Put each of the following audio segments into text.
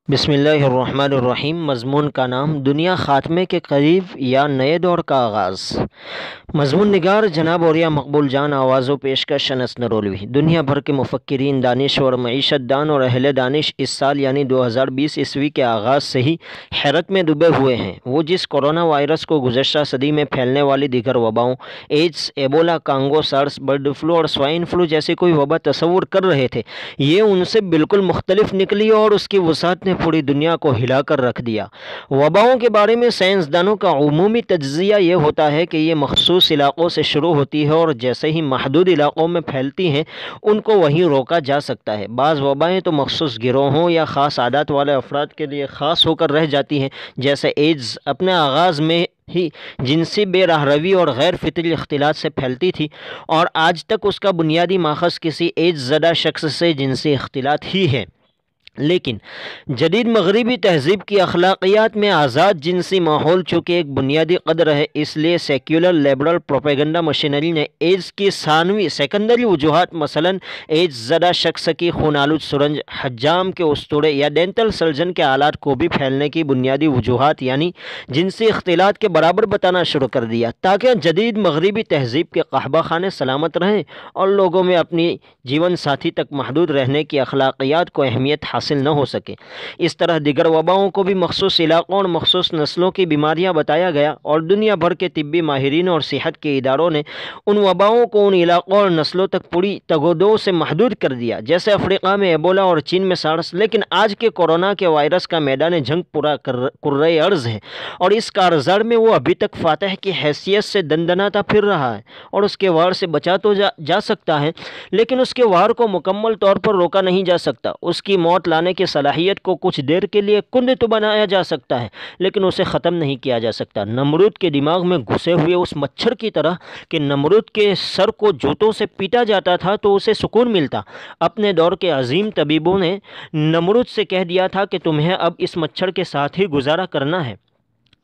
بسم اللہ الرحمن الرحیم۔ مضمون کا نام دنیا خاتمے کے قریب یا نئے دور کا آغاز۔ مضمون نگار جناب اوریا مقبول جان، آواز و پیشکش انس نرولوی۔ دنیا بھر کے مفکرین، دانشور، معیشت دان اور اہل دانش اس سال یعنی 2020 عیسوی کے آغاز سے ہی حیرت میں ڈوبے ہوئے ہیں۔ وہ جس کورونا وائرس کو گزشتہ صدی میں پھیلنے والی دیگر وباؤں ایڈز، ایبولا، کانگو، سارس، برڈ فلو اور سوائن فلو جیسی کوئی وبا تصور کر رہے تھے، یہ ان سے بالکل مختلف نکلی اور اس کی وسعت نے پوری دنیا کو ہلا کر رکھ دیا۔ وباؤں کے بارے میں سائنسدانوں کا عمومی تجزیہ یہ ہوتا ہے کہ یہ مخصوص علاقوں سے شروع ہوتی ہے اور جیسے ہی محدود علاقوں میں پھیلتی ہیں ان کو وہیں روکا جا سکتا ہے۔ بعض وبائیں تو مخصوص گروہوں یا خاص عادات والے افراد کے لیے خاص ہو کر رہ جاتی ہیں، جیسے ایڈز اپنے آغاز میں ہی جنسی بے راہ روی اور غیر فطری اختلاط سے پھیلتی تھی اور آج تک اس کا بنیادی ماخذ کسی ایڈز زدہ شخص سے جنسی اختلاط ہی ہے۔ لیکن جدید مغربی تہذیب کی اخلاقیات میں آزاد جنسی ماحول چونکہ ایک بنیادی قدر ہے، اس لیے سیکولر لیبرل پروپیگنڈا مشینری نے ایڈز کی سیکنڈری وجوہات مثلاً ایڈز زدہ شخص کی خون آلود سرنج، حجام کے اسطورے یا ڈینٹل سرجن کے آلات کو بھی پھیلنے کی بنیادی وجوہات یعنی جنسی اختلاط کے برابر بتانا شروع کر دیا، تاکہ جدید مغربی تہذیب کے قحبہ خانے سلامت رہیں اور لوگوں میں اپنی جیون ساتھی تک محدود رہنے کی اخلاقیات کو اہمیت حاصل نہ ہو سکے۔ اس طرح دیگر وباؤں کو بھی مخصوص علاقوں اور مخصوص نسلوں کی بیماریاں بتایا گیا اور دنیا بھر کے طبی ماہرین اور صحت کے اداروں نے ان وباؤں کو ان علاقوں اور نسلوں تک پوری تگودو سے محدود کر دیا، جیسے افریقہ میں ایبولا اور چین میں سارس۔ لیکن آج کے کورونا کے وائرس کا میدان جنگ پورا کرۂ ارض ہے اور اس کارزار میں وہ ابھی تک فاتح کی حیثیت سے دندناتا پھر رہا ہے اور اس کے وار سے بچا تو جا سکتا ہے، لیکن اس کے وار کو مکمل طور پر روکا نہیں جا سکتا۔ اس کی موت لانے کی صلاحیت کو کچھ دیر کے لیے کند تو بنایا جا سکتا ہے، لیکن اسے ختم نہیں کیا جا سکتا۔ نمرود کے دماغ میں گھسے ہوئے اس مچھر کی طرح کہ نمرود کے سر کو جوتوں سے پیٹا جاتا تھا تو اسے سکون ملتا۔ اپنے دور کے عظیم طبیبوں نے نمرود سے کہہ دیا تھا کہ تمہیں اب اس مچھر کے ساتھ ہی گزارا کرنا ہے۔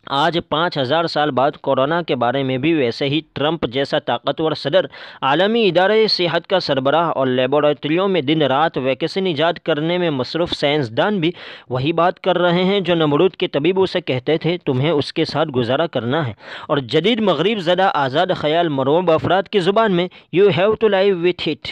آج 5000 سال بعد کورونا کے بارے میں بھی ویسے ہی ٹرمپ جیسا طاقتور صدر، عالمی ادارے صحت کا سربراہ اور لیبارٹریوں میں دن رات ویکسین ایجاد کرنے میں مصروف سائنسدان بھی وہی بات کر رہے ہیں جو نمرود کے طبیب اسے کہتے تھے، تمہیں اس کے ساتھ گزارا کرنا ہے۔ اور جدید مغرب زدہ آزاد خیال مرعوب افراد کی زبان میں you have to live with it.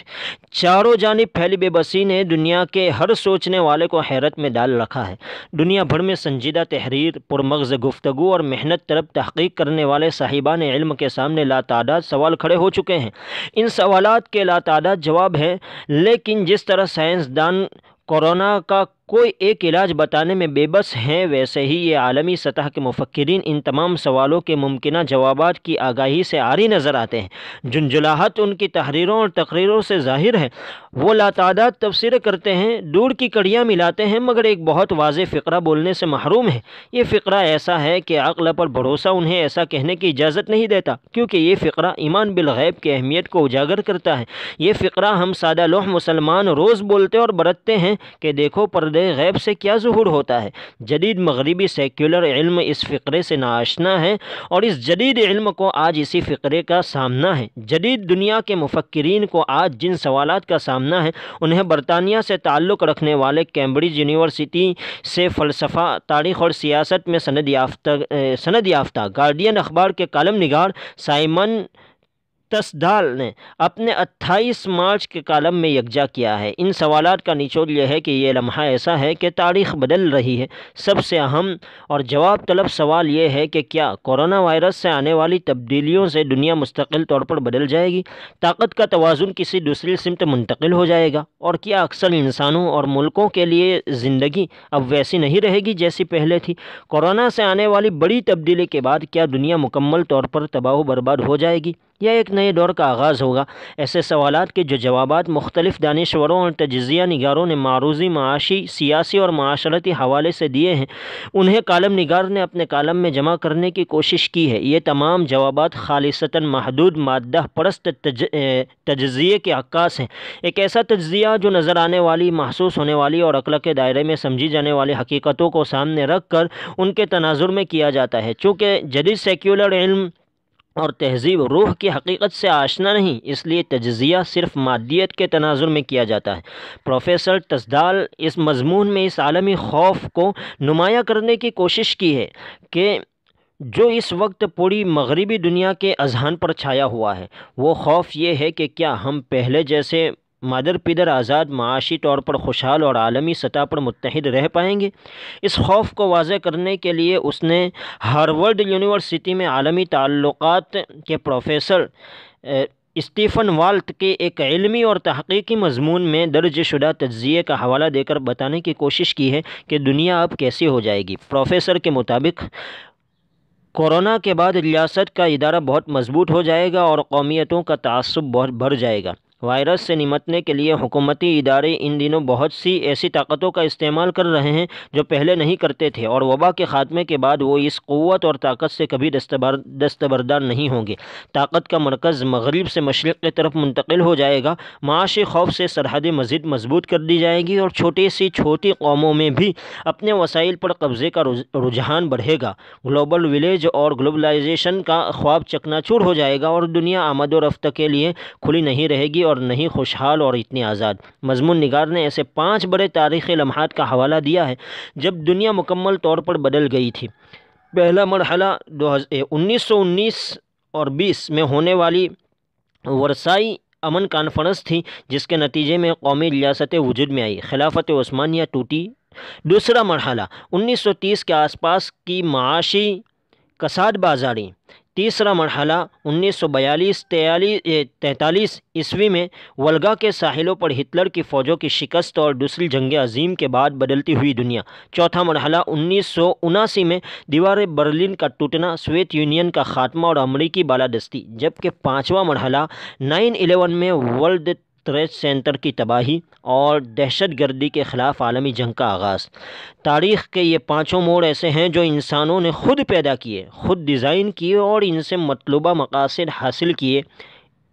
چاروں جانب پھیلی بے بسی نے دنیا کے ہر سوچنے والے کو حیرت میں ڈال رکھا ہے۔ دنیا بھر میں سنجیدہ تحریر، پرمغز گفتگو اور محنت طلب تحقیق کرنے والے صاحبان علم کے سامنے لاتعداد سوال کھڑے ہو چکے ہیں۔ ان سوالات کے لاتعداد جواب ہیں، لیکن جس طرح سائنسدان کورونا کا کوئی ایک علاج بتانے میں بے بس ہیں، ویسے ہی یہ عالمی سطح کے مفکرین ان تمام سوالوں کے ممکنہ جوابات کی آگاہی سے عاری نظر آتے ہیں۔ جنجلاہٹ ان کی تحریروں اور تقریروں سے ظاہر ہے۔ وہ لاتعداد تبصرے کرتے ہیں، دور کی کڑیاں ملاتے ہیں، مگر ایک بہت واضح فقرہ بولنے سے محروم ہے۔ یہ فقرہ ایسا ہے کہ عقل پر بھروسہ انہیں ایسا کہنے کی اجازت نہیں دیتا، کیونکہ یہ فقرہ ایمان بالغیب کی اہمیت کو اجاگر کرتا ہے۔ یہ فقرہ ہم سادہ لوح مسلمان روز بولتے اور برتتے ہیں کہ دیکھو پردے غیب سے کیا ظہور ہوتا ہے۔ جدید مغربی سیکولر علم اس فقرے سے ناآشنا ہے اور اس جدید علم کو آج اسی فقرے کا سامنا ہے۔ جدید دنیا کے مفکرین کو آج جن سوالات کا سامنا ہے انہیں برطانیہ سے تعلق رکھنے والے کیمبرج یونیورسٹی سے فلسفہ، تاریخ اور سیاست میں سند یافتہ گارڈین اخبار کے کالم نگار سائمن تسڈال نے اپنے 28 مارچ کے کالم میں یکجا کیا ہے۔ ان سوالات کا نچوڑ یہ ہے کہ یہ لمحہ ایسا ہے کہ تاریخ بدل رہی ہے۔ سب سے اہم اور جواب طلب سوال یہ ہے کہ کیا کورونا وائرس سے آنے والی تبدیلیوں سے دنیا مستقل طور پر بدل جائے گی؟ طاقت کا توازن کسی دوسری سمت منتقل ہو جائے گا؟ اور کیا اکثر انسانوں اور ملکوں کے لیے زندگی اب ویسی نہیں رہے گی جیسی پہلے تھی؟ کورونا سے آنے والی بڑی تبدیلی کے بعد کیا دنیا مکمل طور پر تباہ و برباد ہو جائے گی یا ایک نئے دور کا آغاز ہوگا؟ ایسے سوالات کے جو جوابات مختلف دانشوروں اور تجزیہ نگاروں نے معروضی، معاشی، سیاسی اور معاشرتی حوالے سے دیے ہیں، انہیں کالم نگار نے اپنے کالم میں جمع کرنے کی کوشش کی ہے۔ یہ تمام جوابات خالصتاً محدود مادہ پرست تجزیے کے عکاس ہیں، ایک ایسا تجزیہ جو نظر آنے والی، محسوس ہونے والی اور عقل کے دائرے میں سمجھی جانے والی حقیقتوں کو سامنے رکھ کر ان کے تناظر میں کیا جاتا ہے۔ چونکہ جدید سیکولر علم اور تہذیب روح کی حقیقت سے آشنا نہیں، اس لیے تجزیہ صرف مادیت کے تناظر میں کیا جاتا ہے۔ پروفیسر تسدال اس مضمون میں اس عالمی خوف کو نمایاں کرنے کی کوشش کی ہے کہ جو اس وقت پوری مغربی دنیا کے اذہان پر چھایا ہوا ہے۔ وہ خوف یہ ہے کہ کیا ہم پہلے جیسے مادر پیدر آزاد، معاشی طور پر خوشحال اور عالمی سطح پر متحد رہ پائیں گے؟ اس خوف کو واضح کرنے کے لیے اس نے ہارورڈ یونیورسٹی میں عالمی تعلقات کے پروفیسر اسٹیفن والٹ کے ایک علمی اور تحقیقی مضمون میں درج شدہ تجزیے کا حوالہ دے کر بتانے کی کوشش کی ہے کہ دنیا اب کیسی ہو جائے گی۔ پروفیسر کے مطابق کورونا کے بعد ریاست کا ادارہ بہت مضبوط ہو جائے گا اور قومیتوں کا تعصب بہت بڑھ جائے گا۔ وائرس سے نمٹنے کے لیے حکومتی ادارے ان دنوں بہت سی ایسی طاقتوں کا استعمال کر رہے ہیں جو پہلے نہیں کرتے تھے، اور وبا کے خاتمے کے بعد وہ اس قوت اور طاقت سے کبھی دستبردار نہیں ہوں گے۔ طاقت کا مرکز مغرب سے مشرق کی طرف منتقل ہو جائے گا، معاشی خوف سے سرحدیں مزید مضبوط کر دی جائیں گی اور چھوٹی قوموں میں بھی اپنے وسائل پر قبضے کا رجحان بڑھے گا۔ گلوبل ولیج اور گلوبلائزیشن کا خواب چکنا چور ہو جائے گا اور دنیا آمد و رفت کے لیے کھلی نہیں رہے گی اور نہیں خوشحال اور اتنی آزاد۔ مضمون نگار نے ایسے 5 بڑے تاریخی لمحات کا حوالہ دیا ہے جب دنیا مکمل طور پر بدل گئی تھی۔ پہلا مرحلہ 1919 اور 20 میں ہونے والی ورسائی امن کانفرنس تھی، جس کے نتیجے میں قومی ریاستیں وجود میں آئی، خلافت عثمانیہ ٹوٹی۔ دوسرا مرحلہ 1930 کے آس پاس کی معاشی کساد بازاری۔ تیسرا مرحلہ 1942-43 عیسوی میں ولگا کے ساحلوں پر ہٹلر کی فوجوں کی شکست اور دوسری جنگ عظیم کے بعد بدلتی ہوئی دنیا۔ چوتھا مرحلہ 1979 میں دیوار برلن کا ٹوٹنا، سوویت یونین کا خاتمہ اور امریکی بالادستی، جبکہ پانچواں مرحلہ 9/11 میں ورلڈ ٹریڈ سینٹر کی تباہی اور دہشت گردی کے خلاف عالمی جنگ کا آغاز۔ تاریخ کے یہ پانچوں موڑ ایسے ہیں جو انسانوں نے خود پیدا کیے، خود ڈیزائن کیے اور ان سے مطلوبہ مقاصد حاصل کیے۔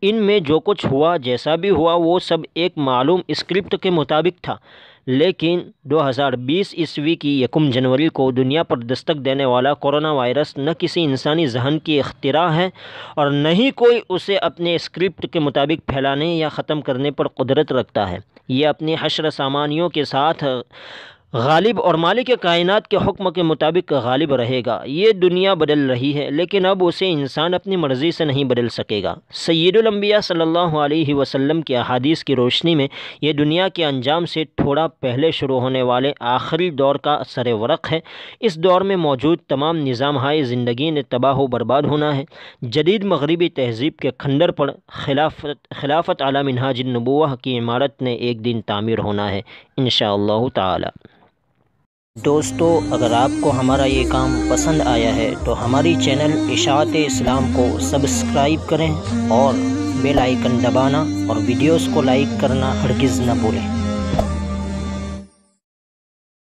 ان میں جو کچھ ہوا، جیسا بھی ہوا، وہ سب ایک معلوم اسکرپٹ کے مطابق تھا، لیکن 2020 عیسوی کی 1 جنوری کو دنیا پر دستک دینے والا کورونا وائرس نہ کسی انسانی ذہن کی اختراع ہے اور نہ ہی کوئی اسے اپنے اسکرپٹ کے مطابق پھیلانے یا ختم کرنے پر قدرت رکھتا ہے۔ یہ اپنی حشر سامانیوں کے ساتھ غالب اور مالک کائنات کے حکم کے مطابق غالب رہے گا۔ یہ دنیا بدل رہی ہے، لیکن اب اسے انسان اپنی مرضی سے نہیں بدل سکے گا۔ سید الانبیاء صلی اللہ علیہ وسلم کی احادیث کی روشنی میں یہ دنیا کے انجام سے تھوڑا پہلے شروع ہونے والے آخری دور کا سر ورق ہے۔ اس دور میں موجود تمام نظام ہائے زندگی نے تباہ و برباد ہونا ہے۔ جدید مغربی تہذیب کے کھنڈر پر خلافت علی منہاج النبوہ کی عمارت نے ایک دن تعمیر ہونا ہے انشاءاللہ تعالی۔ دوستو، اگر آپ کو ہمارا یہ کام پسند آیا ہے تو ہماری چینل اشاعت اسلام کو سبسکرائب کریں اور بیل آئیکن دبانا اور ویڈیوز کو لائک کرنا ہرگز نہ بھولیں۔